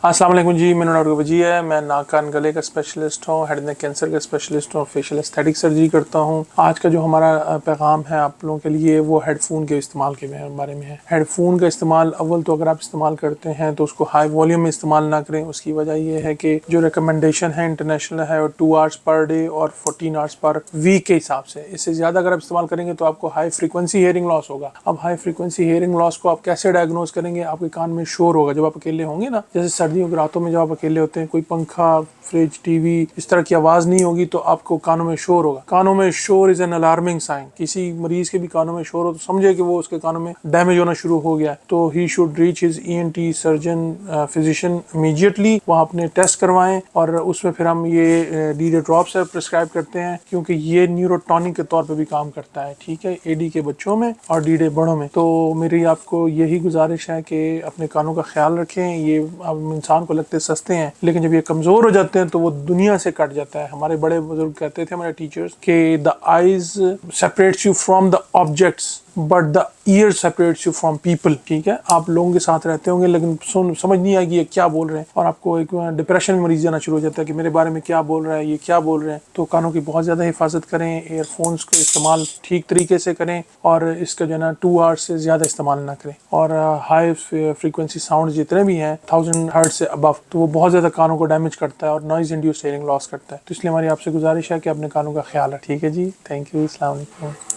अस्सलाम वालेकुम जी, मेरा नाम डॉक्टर वजी है। मैं नाक कान गले का स्पेशलिस्ट हूँ, हेड नेक कैंसर का स्पेशलिस्ट हूँ, फेशियल एस्थेटिक सर्जरी करता हूँ। आज का जो हमारा पैगाम है आप लोगों के लिए वो हेडफोन के इस्तेमाल के बारे में है। हेडफोन का इस्तेमाल अव्वल तो अगर आप इस्तेमाल करते हैं तो उसको हाई वॉल्यूम में इस्तेमाल ना करें। उसकी वजह ये है कि जो रिकमेंडेशन है इंटरनेशनल है वो 2 आवर्स पर डे और 14 आवर्स पर वीक के हिसाब से। इससे ज़्यादा अगर आप इस्तेमाल करेंगे तो आपको हाई फ्रीक्वेंसी हियरिंग लॉस होगा। अब हाई फ्रीक्वेंसी हियरिंग लॉस को आप कैसे डायग्नोज करेंगे? आपके कान में शोर होगा जब आप अकेले होंगे ना, जैसे सर्दियों की रातों में जब आप अकेले होते हैं, कोई पंखा, फ्रिज, टीवी इस तरह की आवाज नहीं होगी तो आपको कानों में शोर होगा। कानों में शोर इज एन अलार्मिंग साइन। किसी मरीज के भी कानों में शोर हो तो समझे कि वो उसके कानों में डैमेज होना शुरू हो गया है, तो he should reach his ENT surgeon physician immediately. वहाँ अपने टेस्ट करवाएं और उसमें फिर हम ये डीडे ड्रॉप्स प्रिस्क्राइब करते हैं, क्योंकि ये न्यूरोटॉनिक के तौर पर भी काम करता है। ठीक है, एडी के बच्चों में और डीडे बड़ों में। तो मेरी आपको यही गुजारिश है कि अपने कानों का ख्याल रखें। ये अब इंसान को लगते सस्ते हैं, लेकिन जब ये कमजोर हो जाते हैं तो वो दुनिया से कट जाता है। हमारे बड़े बुजुर्ग कहते थे, हमारे टीचर्स, कि the eyes separates you from the objects but the year separates you from people. ठीक है, आप लोगों के साथ रहते होंगे लेकिन समझ नहीं आएगी ये क्या बोल रहे हैं, और आपको एक डिप्रेशन मरीज जाना शुरू हो जाता है कि मेरे बारे में क्या बोल रहा है, ये क्या बोल रहे हैं। तो कानों की बहुत ज़्यादा हिफाजत करें, एयरफोन्स को इस्तेमाल ठीक तरीके से करें और इसका जो है ना 2 आवर्स से ज़्यादा इस्तेमाल ना करें। और हाई फ्रीक्वेंसी साउंड जितने भी हैं 1000 हर्ट्ज से अबव, तो वो बहुत ज़्यादा कानों को डैमेज करता है और नॉइज इंड्यूस्ड हियरिंग लॉस करता है। तो इसलिए हमारी आपसे गुजारिश है कि अपने कानों का ख्याल रखें। ठीक है जी, थैंक यू, अस्सलाम वालेकुम।